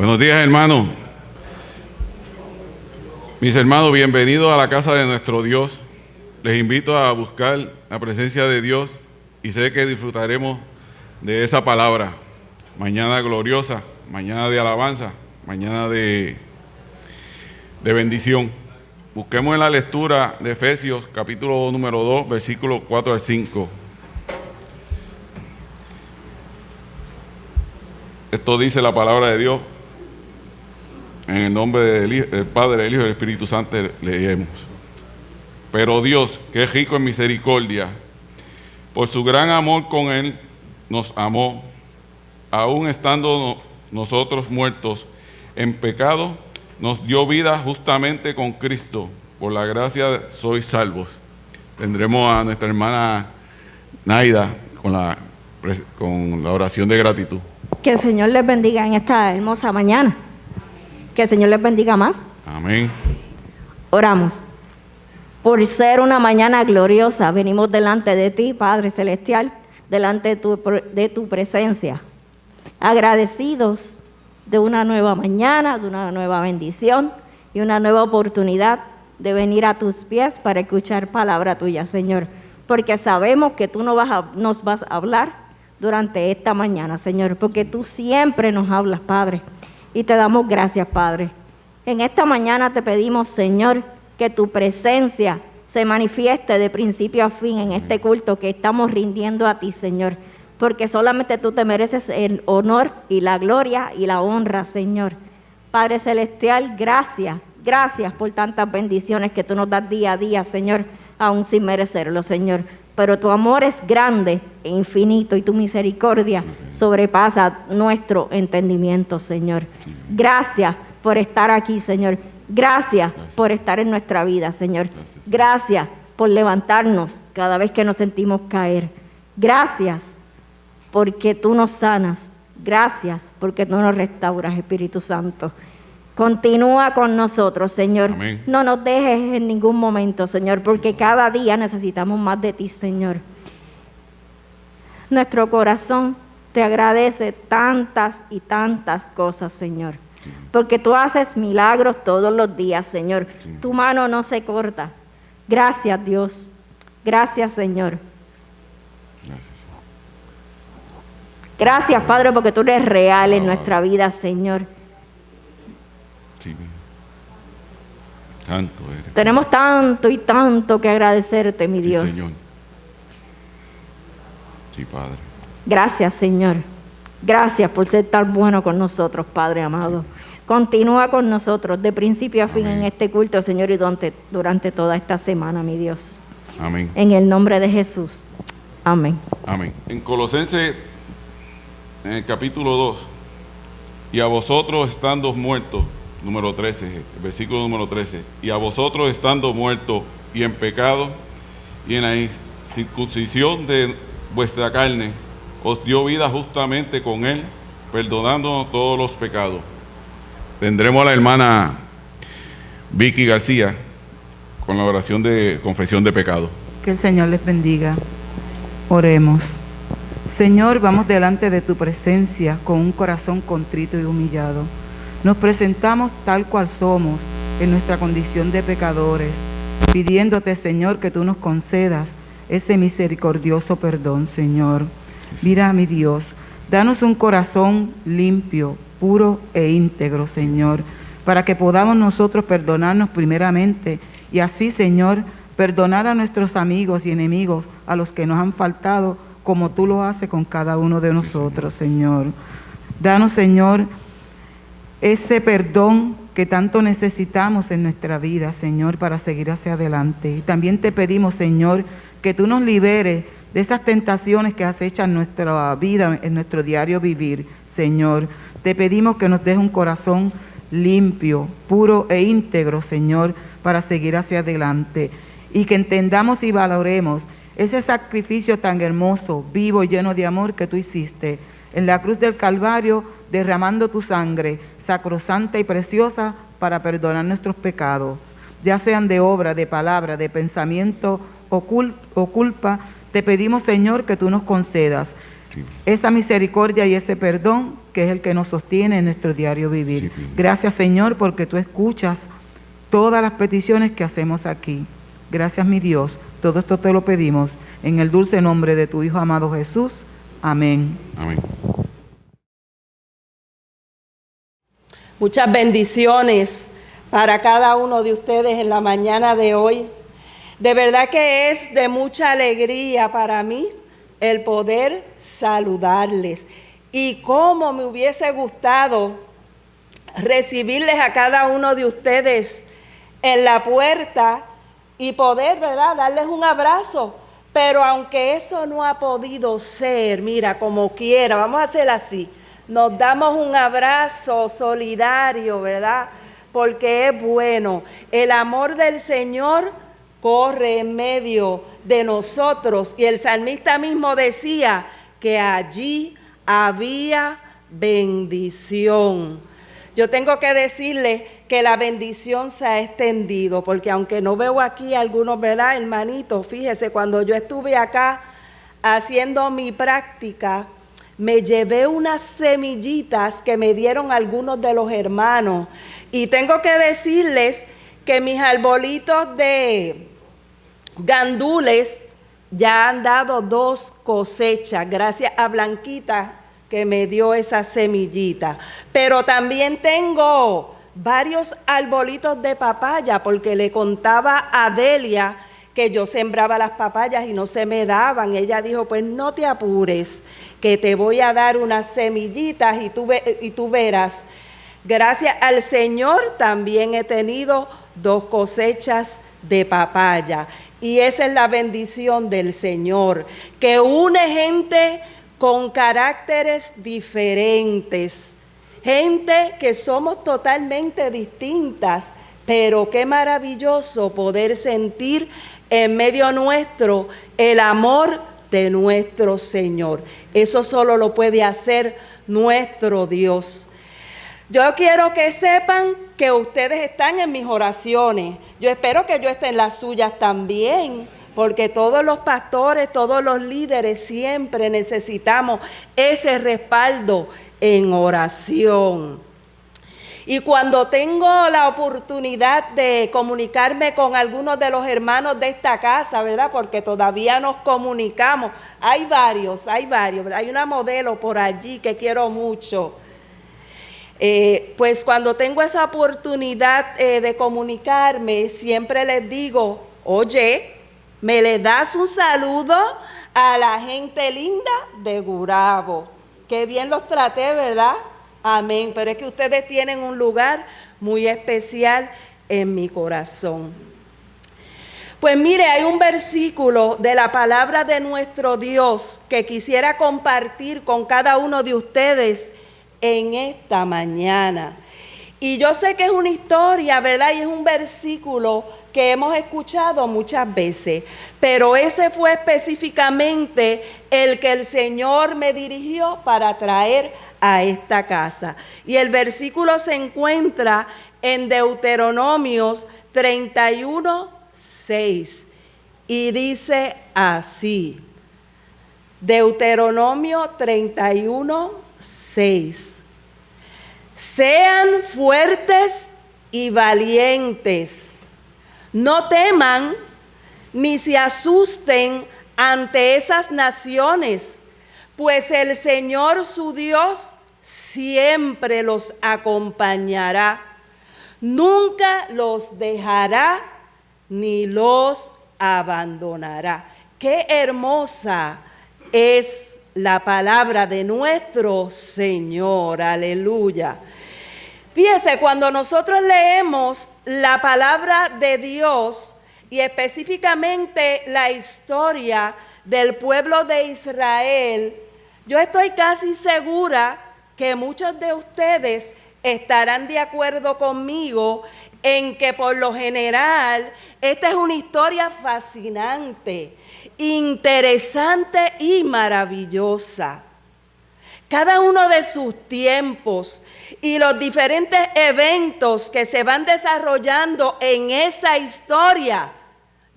Buenos días, hermanos. Mis hermanos, bienvenidos a la casa de nuestro Dios. Les invito a buscar la presencia de Dios y sé que disfrutaremos de esa palabra. Mañana gloriosa, mañana de alabanza, mañana de bendición. Busquemos en la lectura de Efesios, capítulo número 2, versículos 4 al 5. Esto dice la palabra de Dios. En el nombre del Padre, del Hijo y del Espíritu Santo leemos. Pero Dios, que es rico en misericordia, por su gran amor con Él, nos amó, aun estando nosotros muertos en pecado, nos dio vida justamente con Cristo. Por la gracia sois salvos. Tendremos a nuestra hermana Naida con la oración de gratitud. Que el Señor les bendiga en esta hermosa mañana. Que el Señor les bendiga más. Amén. Oramos. Por ser una mañana gloriosa, venimos delante de ti, Padre Celestial, delante de tu presencia. Agradecidos de una nueva mañana, de una nueva bendición y una nueva oportunidad de venir a tus pies para escuchar palabra tuya, Señor. Porque sabemos que tú nos vas a hablar durante esta mañana, Señor, porque tú siempre nos hablas, Padre. Y te damos gracias, Padre. En esta mañana te pedimos, Señor, que tu presencia se manifieste de principio a fin en este culto que estamos rindiendo a ti, Señor. Porque solamente tú te mereces el honor y la gloria y la honra, Señor. Padre Celestial, gracias por tantas bendiciones que tú nos das día a día, Señor, aún sin merecerlo, Señor. Pero tu amor es grande e infinito y tu misericordia sobrepasa nuestro entendimiento, Señor. Gracias por estar aquí, Señor. Gracias por estar en nuestra vida, Señor. Gracias por levantarnos cada vez que nos sentimos caer. Gracias porque tú nos sanas. Gracias porque tú nos restauras, Espíritu Santo. Continúa con nosotros, Señor. Amén. No nos dejes en ningún momento, Señor, porque cada día necesitamos más de ti, Señor. Nuestro corazón te agradece tantas y tantas cosas, Señor, porque tú haces milagros todos los días, Señor. Tu mano no se corta. Gracias, Dios. Gracias, Señor. Gracias, Padre, porque tú eres real en nuestra vida, Señor. Sí. Tanto eres. Tenemos tanto y tanto que agradecerte, mi Dios. Señor. Sí, Padre. Gracias, Señor. Gracias por ser tan bueno con nosotros, Padre amado. Continúa con nosotros de principio a fin en este culto, Señor, y durante toda esta semana, mi Dios. Amén. En el nombre de Jesús. Amén. Amén. En Colosenses, en el capítulo 2, y a vosotros estando muertos, número 13, versículo número 13, y a vosotros estando muertos y en pecado y en la circuncisión de vuestra carne, os dio vida justamente con Él, perdonándonos todos los pecados. Tendremos a la hermana Vicky García con la oración de confesión de pecado. Que el Señor les bendiga. Oremos. Señor, vamos delante de tu presencia con un corazón contrito y humillado. Nos presentamos tal cual somos, en nuestra condición de pecadores, pidiéndote, Señor, que tú nos concedas ese misericordioso perdón, Señor. Mira, mi Dios, danos un corazón limpio, puro e íntegro, Señor, para que podamos nosotros perdonarnos primeramente y así, Señor, perdonar a nuestros amigos y enemigos, a los que nos han faltado, como tú lo haces con cada uno de nosotros, Señor. Danos, Señor, ese perdón que tanto necesitamos en nuestra vida, Señor, para seguir hacia adelante. Y también te pedimos, Señor, que tú nos liberes de esas tentaciones que acechan nuestra vida, en nuestro diario vivir, Señor. Te pedimos que nos des un corazón limpio, puro e íntegro, Señor, para seguir hacia adelante. Y que entendamos y valoremos ese sacrificio tan hermoso, vivo y lleno de amor que tú hiciste en la cruz del Calvario, derramando tu sangre sacrosanta y preciosa para perdonar nuestros pecados, ya sean de obra, de palabra, de pensamiento o culpa. Te pedimos, Señor, que tú nos concedas Sí. Esa misericordia y ese perdón que es el que nos sostiene en nuestro diario vivir. Sí. Gracias, Señor, porque tú escuchas todas las peticiones que hacemos aquí. Gracias, mi Dios. Todo esto te lo pedimos en el dulce nombre de tu Hijo amado Jesús. Amén. Amén. Muchas bendiciones para cada uno de ustedes en la mañana de hoy. De verdad que es de mucha alegría para mí el poder saludarles. Y cómo me hubiese gustado recibirles a cada uno de ustedes en la puerta y poder, ¿verdad?, darles un abrazo. Pero aunque eso no ha podido ser, mira, como quiera, vamos a hacer así. Nos damos un abrazo solidario, ¿verdad? Porque es bueno. El amor del Señor corre en medio de nosotros. Y el salmista mismo decía que allí había bendición. Yo tengo que decirle que la bendición se ha extendido, porque aunque no veo aquí algunos, ¿verdad, hermanitos? Fíjese, cuando yo estuve acá haciendo mi práctica, me llevé unas semillitas que me dieron algunos de los hermanos. Y tengo que decirles que mis arbolitos de gandules ya han dado 2 cosechas, gracias a Blanquita que me dio esa semillita. Pero también tengo varios arbolitos de papaya, porque le contaba a Delia que yo sembraba las papayas y no se me daban. Ella dijo, pues no te apures, que te voy a dar unas semillitas y tú verás. Gracias al Señor también he tenido 2 cosechas de papaya. Y esa es la bendición del Señor, que une gente con caracteres diferentes, gente que somos totalmente distintas, pero qué maravilloso poder sentir en medio nuestro el amor de nuestro Señor. Eso solo lo puede hacer nuestro Dios. Yo quiero que sepan que ustedes están en mis oraciones. Yo espero que yo esté en las suyas también, porque todos los pastores, todos los líderes siempre necesitamos ese respaldo en oración. Y cuando tengo la oportunidad de comunicarme con algunos de los hermanos de esta casa, ¿verdad? Porque todavía nos comunicamos. Hay varios, ¿verdad? Hay una modelo por allí que quiero mucho. Pues cuando tengo esa oportunidad de comunicarme, siempre les digo, oye, ¿me le das un saludo a la gente linda de Gurabo? Qué bien los traté, ¿verdad? Amén. Pero es que ustedes tienen un lugar muy especial en mi corazón. Pues mire, hay un versículo de la palabra de nuestro Dios que quisiera compartir con cada uno de ustedes en esta mañana. Y yo sé que es una historia, ¿verdad? Y es un versículo que hemos escuchado muchas veces, pero ese fue específicamente el que el Señor me dirigió para traer a esta casa. Y el versículo se encuentra en Deuteronomios 31:6 y dice así, Deuteronomio 31:6. Sean fuertes y valientes, no teman ni se asusten ante esas naciones, pues el Señor su Dios siempre los acompañará, nunca los dejará ni los abandonará. Qué hermosa es la palabra de nuestro Señor, aleluya. Fíjese, cuando nosotros leemos la palabra de Dios y específicamente la historia del pueblo de Israel, yo estoy casi segura que muchos de ustedes estarán de acuerdo conmigo en que por lo general esta es una historia fascinante, interesante y maravillosa. Cada uno de sus tiempos y los diferentes eventos que se van desarrollando en esa historia,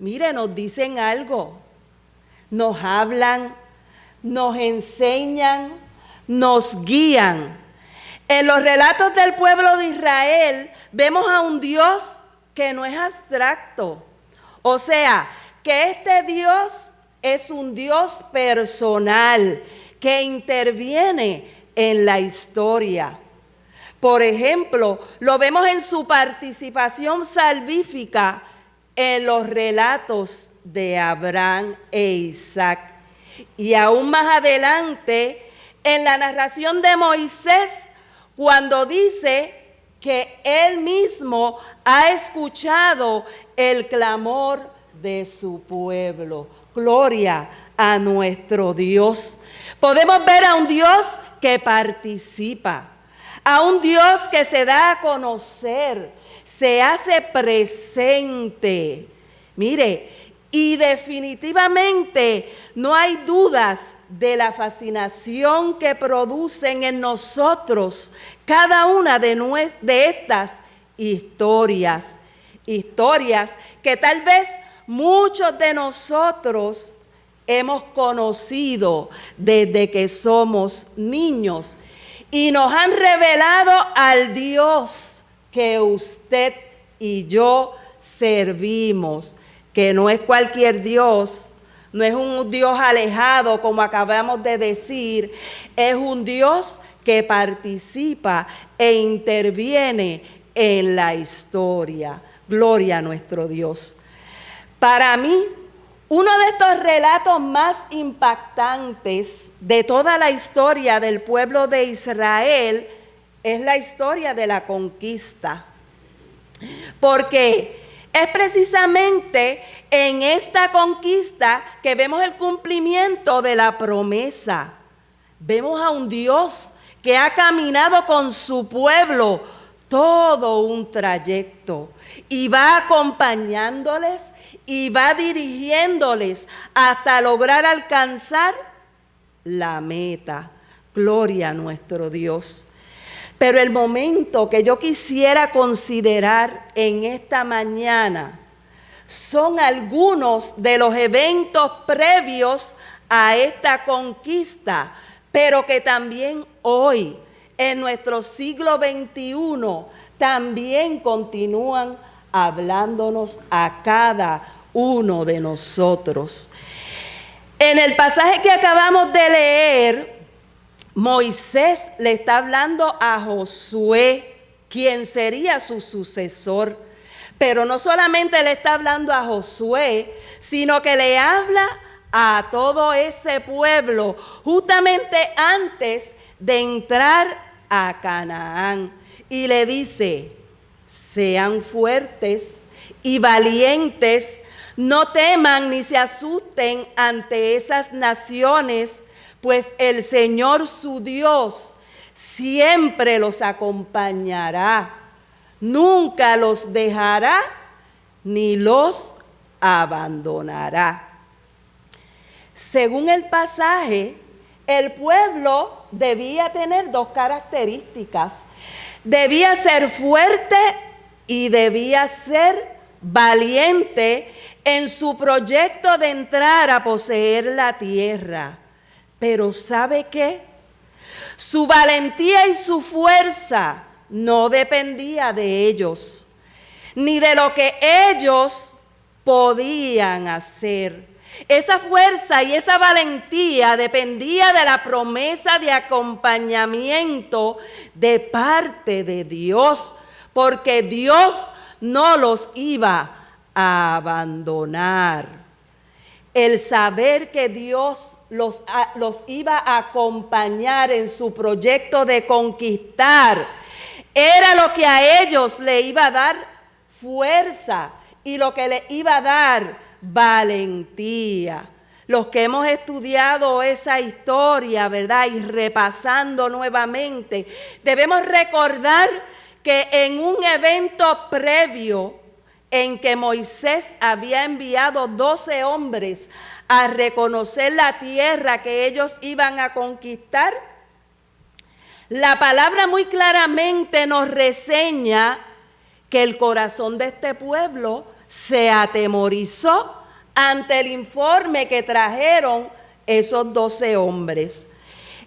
mire, nos dicen algo, nos hablan nos enseñan, nos guían. En los relatos del pueblo de Israel vemos a un Dios que no es abstracto. O sea, que este Dios es un Dios personal que interviene en la historia. Por ejemplo, lo vemos en su participación salvífica en los relatos de Abraham e Isaac. Y aún más adelante, en la narración de Moisés, cuando dice que él mismo ha escuchado el clamor de su pueblo. Gloria a nuestro Dios. Podemos ver a un Dios que participa, a un Dios que se da a conocer, se hace presente. Mire, y definitivamente no hay dudas de la fascinación que producen en nosotros cada una de estas historias. Historias que tal vez muchos de nosotros hemos conocido desde que somos niños y nos han revelado al Dios que usted y yo servimos, que no es cualquier Dios, no es un Dios alejado como acabamos de decir, es un Dios que participa e interviene en la historia. Gloria a nuestro Dios. Para mí, uno de estos relatos más impactantes de toda la historia del pueblo de Israel es la historia de la conquista. Porque es precisamente en esta conquista que vemos el cumplimiento de la promesa. Vemos a un Dios que ha caminado con su pueblo todo un trayecto y va acompañándoles y va dirigiéndoles hasta lograr alcanzar la meta. Gloria a nuestro Dios. Pero el momento que yo quisiera considerar en esta mañana son algunos de los eventos previos a esta conquista, pero que también hoy, en nuestro siglo XXI, también continúan hablándonos a cada uno de nosotros. En el pasaje que acabamos de leer, Moisés le está hablando a Josué, quien sería su sucesor. Pero no solamente le está hablando a Josué, sino que le habla a todo ese pueblo justamente antes de entrar a Canaán. Y le dice: sean fuertes y valientes, no teman ni se asusten ante esas naciones, pues el Señor su Dios siempre los acompañará, nunca los dejará ni los abandonará. Según el pasaje, el pueblo debía tener dos características. Debía ser fuerte y debía ser valiente en su proyecto de entrar a poseer la tierra. Pero ¿sabe qué? Su valentía y su fuerza no dependía de ellos, ni de lo que ellos podían hacer. Esa fuerza y esa valentía dependía de la promesa de acompañamiento de parte de Dios, porque Dios no los iba a abandonar. El saber que Dios los iba a acompañar en su proyecto de conquistar era lo que a ellos le iba a dar fuerza y lo que le iba a dar valentía. Los que hemos estudiado esa historia, ¿verdad? Y repasando nuevamente, debemos recordar que en un evento previo en que Moisés había enviado 12 hombres a reconocer la tierra que ellos iban a conquistar, la palabra muy claramente nos reseña que el corazón de este pueblo se atemorizó ante el informe que trajeron esos 12 hombres.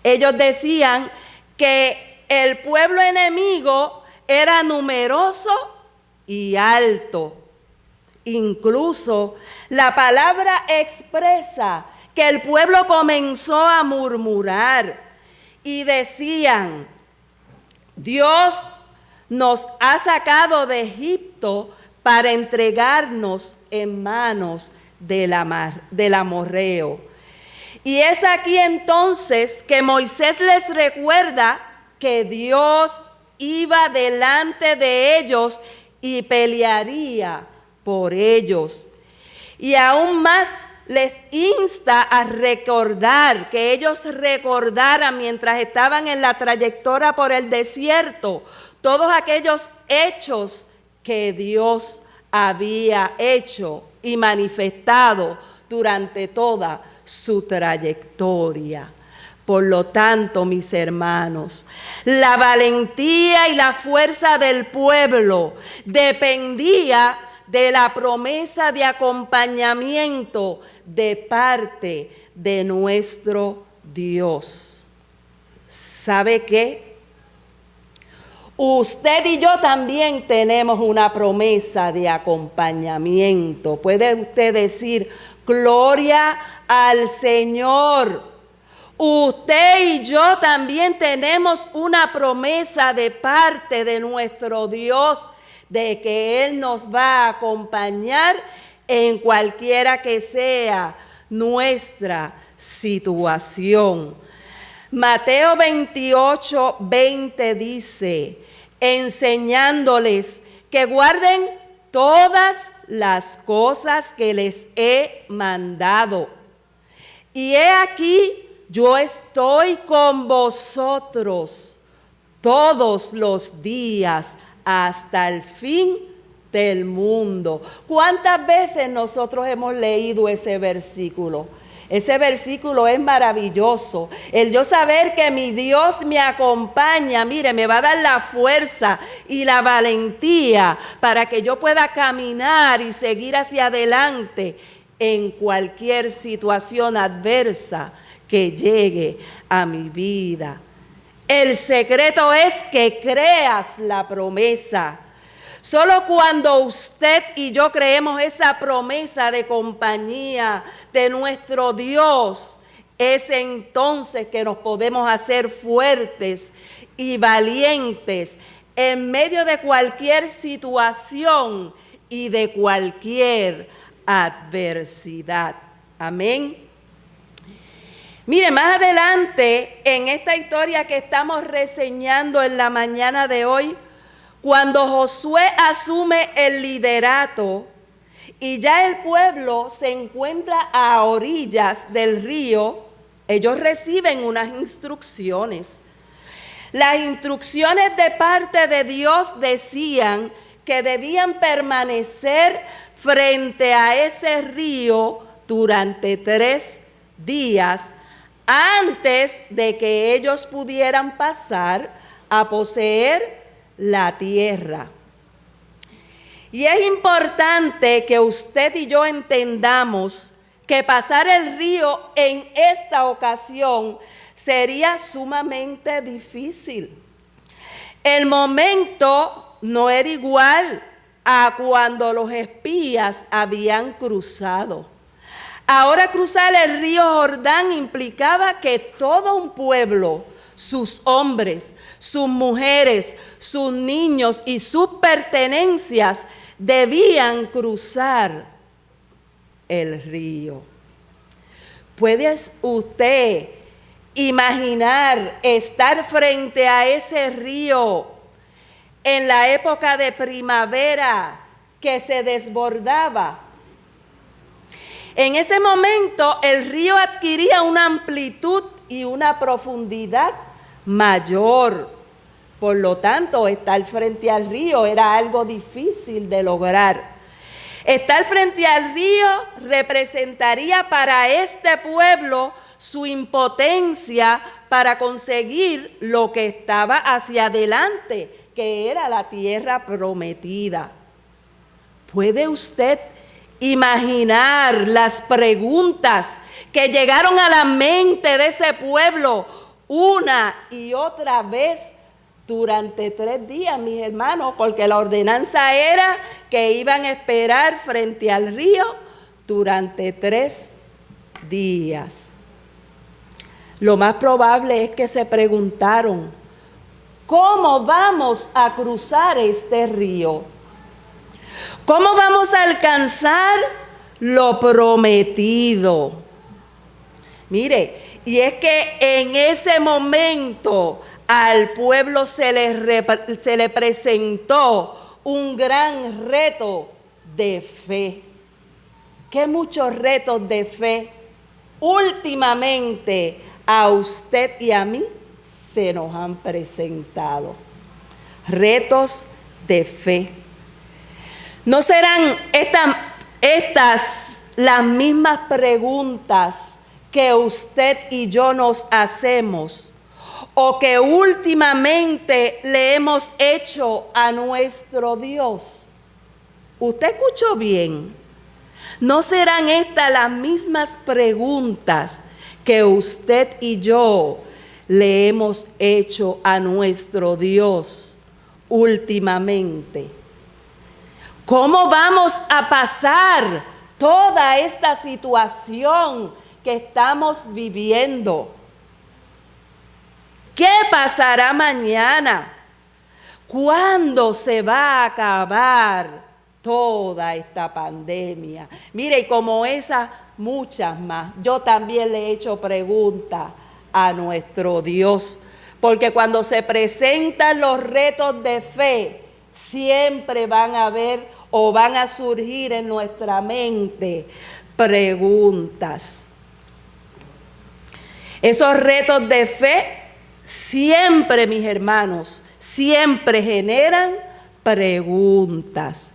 Ellos decían que el pueblo enemigo era numeroso y alto. Incluso la palabra expresa que el pueblo comenzó a murmurar y decían: Dios nos ha sacado de Egipto para entregarnos en manos del amorreo. Y es aquí entonces que Moisés les recuerda que Dios iba delante de ellos y pelearía por ellos. Y aún más les insta a recordar, que ellos recordaran mientras estaban en la trayectoria por el desierto, todos aquellos hechos que Dios había hecho y manifestado durante toda su trayectoria. Por lo tanto, mis hermanos, la valentía y la fuerza del pueblo dependía de la promesa de acompañamiento de parte de nuestro Dios. ¿Sabe qué? Usted y yo también tenemos una promesa de acompañamiento. Puede usted decir: gloria al Señor. Usted y yo también tenemos una promesa de parte de nuestro Dios, de que Él nos va a acompañar en cualquiera que sea nuestra situación. Mateo 28:20 dice: enseñándoles que guarden todas las cosas que les he mandado. Y he aquí, yo estoy con vosotros todos los días hasta el fin del mundo. ¿Cuántas veces nosotros hemos leído ese versículo? Ese versículo es maravilloso. El yo saber que mi Dios me acompaña, mire, me va a dar la fuerza y la valentía para que yo pueda caminar y seguir hacia adelante en cualquier situación adversa que llegue a mi vida. El secreto es que creas la promesa. Solo cuando usted y yo creemos esa promesa de compañía de nuestro Dios, es entonces que nos podemos hacer fuertes y valientes en medio de cualquier situación y de cualquier adversidad. Amén. Mire, más adelante en esta historia que estamos reseñando en la mañana de hoy, cuando Josué asume el liderato y ya el pueblo se encuentra a orillas del río, ellos reciben unas instrucciones. Las instrucciones de parte de Dios decían que debían permanecer frente a ese río durante 3 días antes de que ellos pudieran pasar a poseer la tierra. Y es importante que usted y yo entendamos que pasar el río en esta ocasión sería sumamente difícil. El momento no era igual a cuando los espías habían cruzado. Ahora cruzar el río Jordán implicaba que todo un pueblo, sus hombres, sus mujeres, sus niños y sus pertenencias debían cruzar el río. ¿Puede usted imaginar estar frente a ese río en la época de primavera que se desbordaba? En ese momento el río adquiría una amplitud y una profundidad mayor. Por lo tanto, estar frente al río era algo difícil de lograr. Estar frente al río representaría para este pueblo su impotencia para conseguir lo que estaba hacia adelante, que era la tierra prometida. ¿Puede usted imaginar las preguntas que llegaron a la mente de ese pueblo una y otra vez durante 3 días, mis hermanos, porque la ordenanza era que iban a esperar frente al río durante 3 días. Lo más probable es que se preguntaron, ¿cómo vamos a cruzar este río? ¿Cómo vamos a alcanzar lo prometido? Mire, y es que en ese momento al pueblo se le presentó un gran reto de fe. ¿Qué muchos retos de fe últimamente a usted y a mí se nos han presentado? Retos de fe. ¿No serán estas las mismas preguntas que usted y yo nos hacemos o que últimamente le hemos hecho a nuestro Dios? ¿Usted escuchó bien? ¿No serán estas las mismas preguntas que usted y yo le hemos hecho a nuestro Dios últimamente? ¿Cómo vamos a pasar toda esta situación que estamos viviendo? ¿Qué pasará mañana? ¿Cuándo se va a acabar toda esta pandemia? Mire, y como esas, muchas más. Yo también le he hecho preguntas a nuestro Dios, porque cuando se presentan los retos de fe, siempre van a haber o van a surgir en nuestra mente preguntas. Esos retos de fe siempre, mis hermanos, siempre generan preguntas.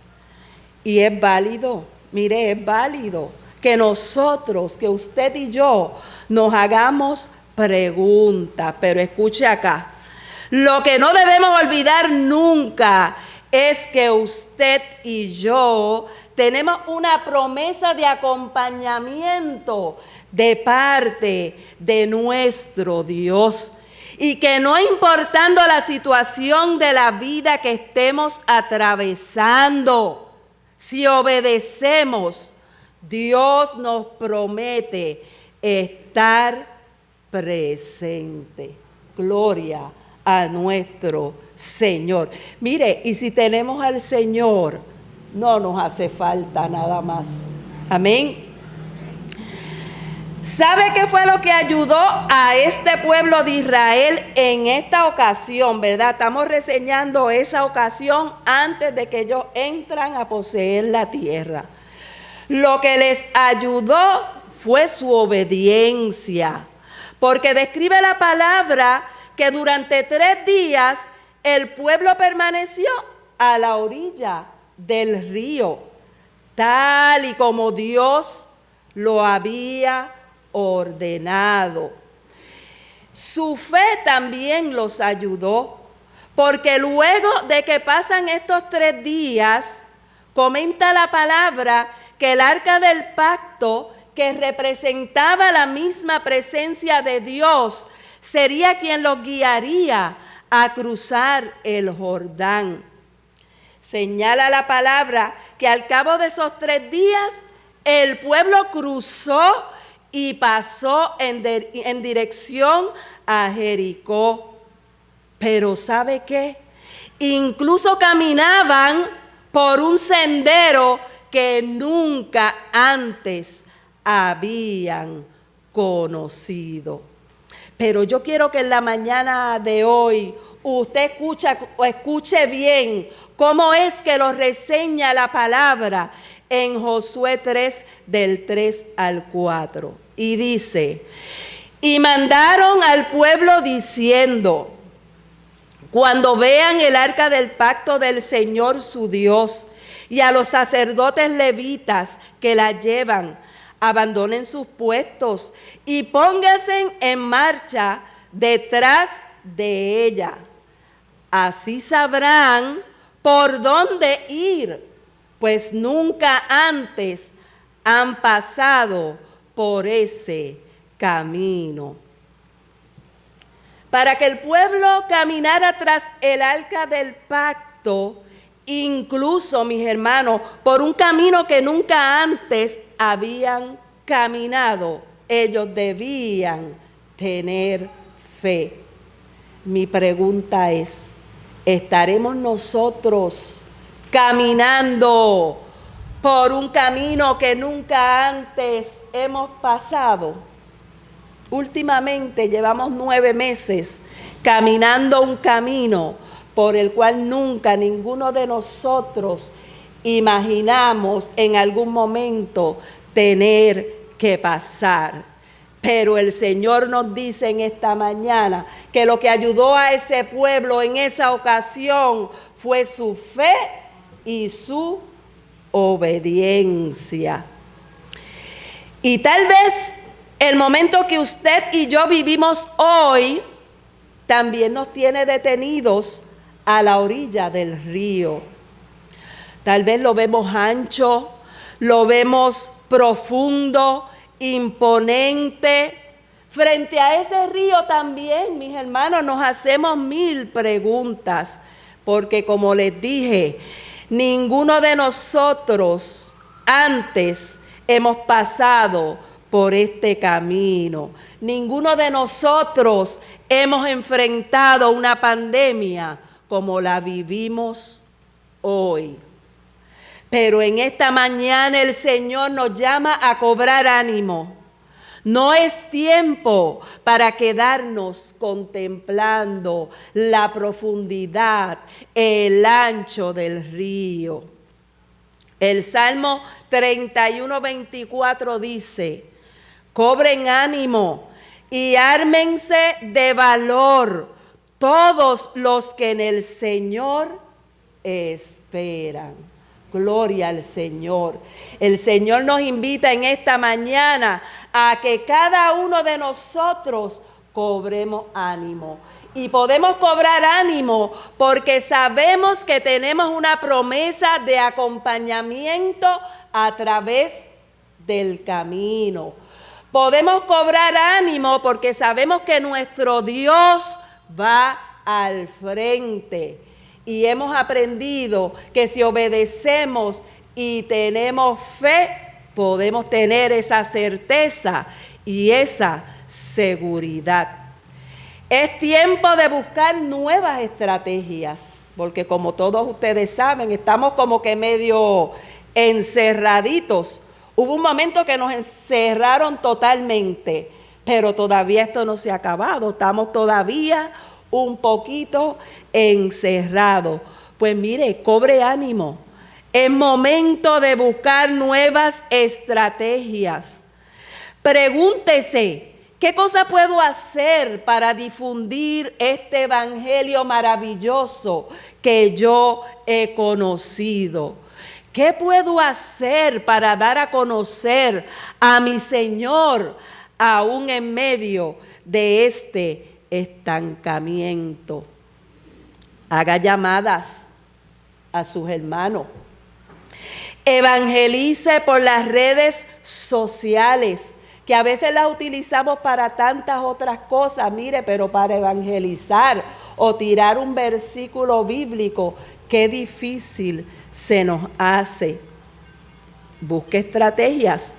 Y es válido, mire, es válido que nosotros, que usted y yo nos hagamos preguntas. Pero escuche acá, lo que no debemos olvidar nunca es que usted y yo tenemos una promesa de acompañamiento de parte de nuestro Dios. Y que no importando la situación de la vida que estemos atravesando, si obedecemos, Dios nos promete estar presente. Gloria a nuestro Señor. Mire, y si tenemos al Señor, no nos hace falta nada más. Amén. ¿Sabe qué fue lo que ayudó a este pueblo de Israel en esta ocasión, verdad? Estamos reseñando esa ocasión antes de que ellos entran a poseer la tierra. Lo que les ayudó fue su obediencia, porque describe la palabra que durante 3 días el pueblo permaneció a la orilla del río, tal y como Dios lo había ordenado. Su fe también los ayudó, porque luego de que pasan estos 3 días, comenta la palabra que el arca del pacto, que representaba la misma presencia de Dios, sería quien los guiaría a cruzar el Jordán. Señala la palabra que al cabo de esos 3 días, el pueblo cruzó y pasó en dirección a Jericó. Pero ¿sabe qué? Incluso caminaban por un sendero que nunca antes habían conocido. Pero yo quiero que en la mañana de hoy usted escuche bien cómo es que lo reseña la palabra en Josué 3, del 3 al 4. Y dice, y mandaron al pueblo diciendo, cuando vean el arca del pacto del Señor su Dios y a los sacerdotes levitas que la llevan, abandonen sus puestos y pónganse en marcha detrás de ella. Así sabrán por dónde ir pues nunca antes han pasado por ese camino. Para que el pueblo caminara tras el arca del pacto, incluso, mis hermanos, por un camino que nunca antes habían caminado, ellos debían tener fe. Mi pregunta es, ¿estaremos nosotros caminando por un camino que nunca antes hemos pasado? Últimamente llevamos 9 meses caminando un camino por el cual nunca ninguno de nosotros imaginamos en algún momento tener que pasar. Pero el Señor nos dice en esta mañana que lo que ayudó a ese pueblo en esa ocasión fue su fe y su obediencia. Y tal vez el momento que usted y yo vivimos hoy también nos tiene detenidos a la orilla del río. Tal vez lo vemos ancho, lo vemos profundo, imponente. Frente a ese río también, mis hermanos, nos hacemos 1000 preguntas, porque como les dije, ninguno de nosotros antes hemos pasado por este camino. Ninguno de nosotros hemos enfrentado una pandemia como la vivimos hoy. Pero en esta mañana el Señor nos llama a cobrar ánimo. No es tiempo para quedarnos contemplando la profundidad, el ancho del río. El Salmo 31:24 dice: cobren ánimo y ármense de valor todos los que en el Señor esperan. Gloria al Señor. El Señor nos invita en esta mañana a que cada uno de nosotros cobremos ánimo. Y podemos cobrar ánimo porque sabemos que tenemos una promesa de acompañamiento a través del camino. Podemos cobrar ánimo porque sabemos que nuestro Dios va al frente. Y hemos aprendido que si obedecemos y tenemos fe, podemos tener esa certeza y esa seguridad. Es tiempo de buscar nuevas estrategias, porque como todos ustedes saben, estamos como que medio encerraditos. Hubo un momento que nos encerraron totalmente, pero todavía esto no se ha acabado. Estamos todavía un poquito encerrados. Pues mire, cobre ánimo. Es momento de buscar nuevas estrategias. Pregúntese, ¿qué cosa puedo hacer para difundir este evangelio maravilloso que yo he conocido? ¿Qué puedo hacer para dar a conocer a mi Señor aún en medio de este estancamiento? Haga llamadas a sus hermanos. Evangelice por las redes sociales, que a veces las utilizamos para tantas otras cosas, mire, pero para evangelizar o tirar un versículo bíblico, qué difícil se nos hace. Busque estrategias.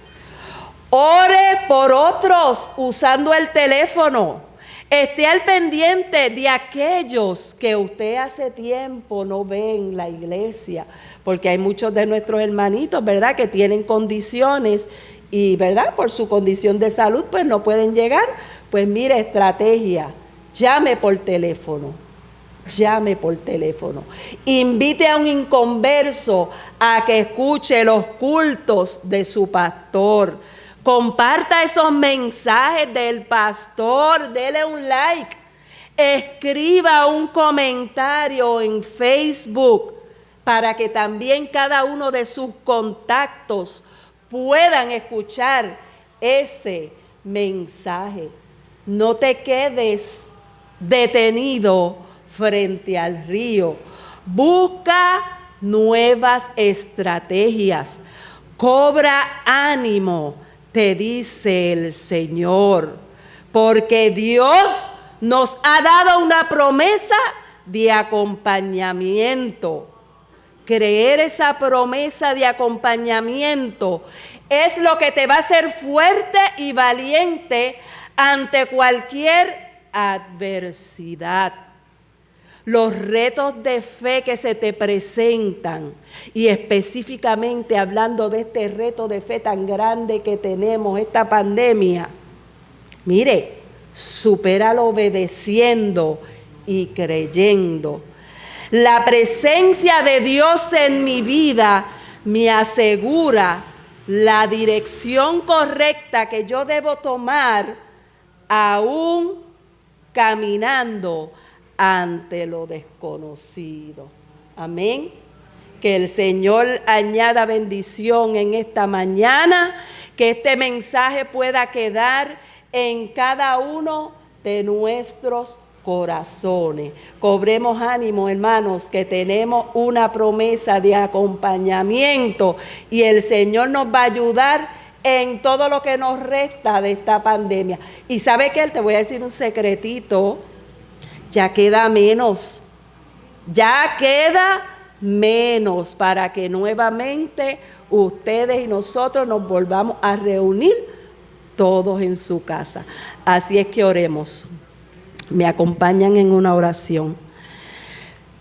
Ore por otros usando el teléfono. Esté al pendiente de aquellos que usted hace tiempo no ve en la iglesia, porque hay muchos de nuestros hermanitos, ¿verdad?, que tienen condiciones y, ¿verdad?, por su condición de salud, pues no pueden llegar. Pues mire, estrategia, llame por teléfono. Llame por teléfono. Invite a un inconverso a que escuche los cultos de su pastor. Comparta esos mensajes del pastor, dele un like, escriba un comentario en Facebook para que también cada uno de sus contactos puedan escuchar ese mensaje. No te quedes detenido frente al río. Busca nuevas estrategias. Cobra ánimo, te dice el Señor, porque Dios nos ha dado una promesa de acompañamiento. Creer esa promesa de acompañamiento es lo que te va a hacer fuerte y valiente ante cualquier adversidad. Los retos de fe que se te presentan, y específicamente hablando de este reto de fe tan grande que tenemos, esta pandemia, mire, supéralo obedeciendo y creyendo. La presencia de Dios en mi vida me asegura la dirección correcta que yo debo tomar, aún caminando ante lo desconocido. Amén. Que el Señor añada bendición en esta mañana, que este mensaje pueda quedar en cada uno de nuestros corazones. Cobremos ánimo, hermanos, que tenemos una promesa de acompañamiento y el Señor nos va a ayudar en todo lo que nos resta de esta pandemia. Y ¿sabe qué? Te voy a decir un secretito. Ya queda menos para que nuevamente ustedes y nosotros nos volvamos a reunir todos en su casa. Así es que oremos. Me acompañan en una oración.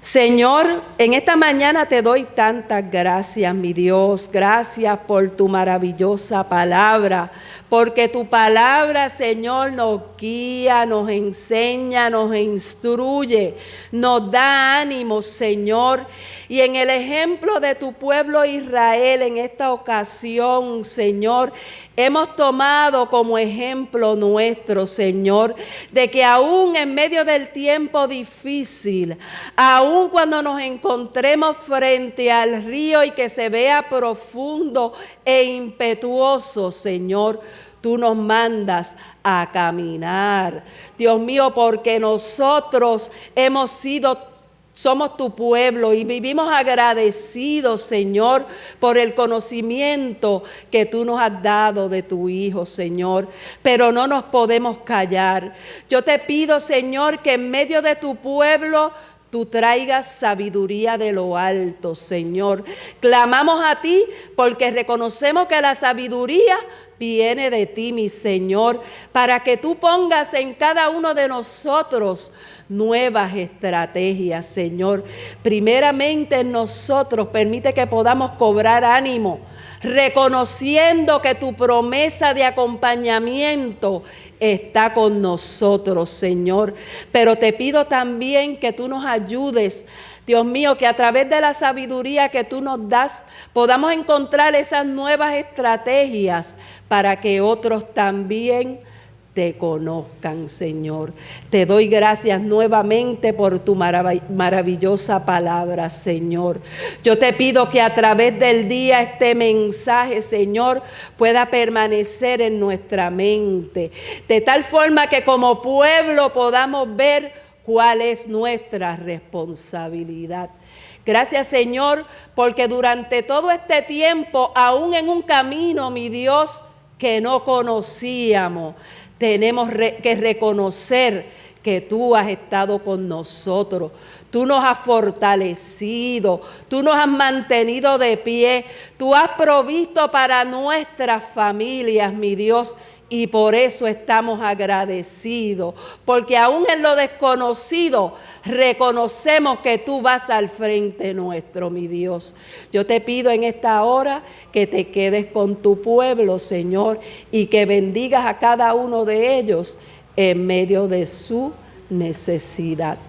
Señor, en esta mañana te doy tantas gracias, mi Dios. Gracias por tu maravillosa palabra, porque tu palabra, Señor, nos guía, nos enseña, nos instruye, nos da ánimo, Señor. Y en el ejemplo de tu pueblo Israel en esta ocasión, Señor, hemos tomado como ejemplo nuestro, Señor, de que aún en medio del tiempo difícil, aún cuando nos encontremos frente al río y que se vea profundo e impetuoso, Señor, tú nos mandas a caminar. Dios mío, porque nosotros somos tu pueblo y vivimos agradecidos, Señor, por el conocimiento que tú nos has dado de tu Hijo, Señor. Pero no nos podemos callar. Yo te pido, Señor, que en medio de tu pueblo tú traigas sabiduría de lo alto, Señor. Clamamos a ti porque reconocemos que la sabiduría viene de ti, mi Señor, para que tú pongas en cada uno de nosotros nuevas estrategias, Señor. Primeramente en nosotros, permite que podamos cobrar ánimo, reconociendo que tu promesa de acompañamiento está con nosotros, Señor. Pero te pido también que tú nos ayudes, Dios mío, que a través de la sabiduría que tú nos das, podamos encontrar esas nuevas estrategias para que otros también te conozcan, Señor. Te doy gracias nuevamente por tu maravillosa palabra, Señor. Yo te pido que a través del día este mensaje, Señor, pueda permanecer en nuestra mente, de tal forma que como pueblo podamos ver cuál es nuestra responsabilidad. Gracias, Señor, porque durante todo este tiempo, aún en un camino, mi Dios, que no conocíamos, tenemos que reconocer que tú has estado con nosotros. Tú nos has fortalecido, tú nos has mantenido de pie, tú has provisto para nuestras familias, mi Dios, y por eso estamos agradecidos, porque aún en lo desconocido reconocemos que tú vas al frente nuestro, mi Dios. Yo te pido en esta hora que te quedes con tu pueblo, Señor, y que bendigas a cada uno de ellos en medio de su necesidad.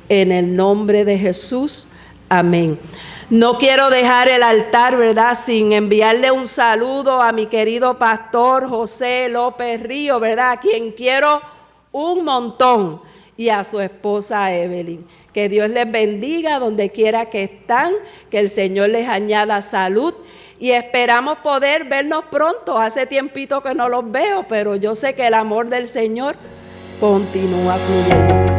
En el nombre de Jesús, amén. No quiero dejar el altar, ¿verdad?, sin enviarle un saludo a mi querido pastor José López Río, ¿verdad?, a quien quiero un montón, y a su esposa Evelyn. Que Dios les bendiga donde quiera que están, que el Señor les añada salud y esperamos poder vernos pronto. Hace tiempito que no los veo, pero yo sé que el amor del Señor continúa fluyendo.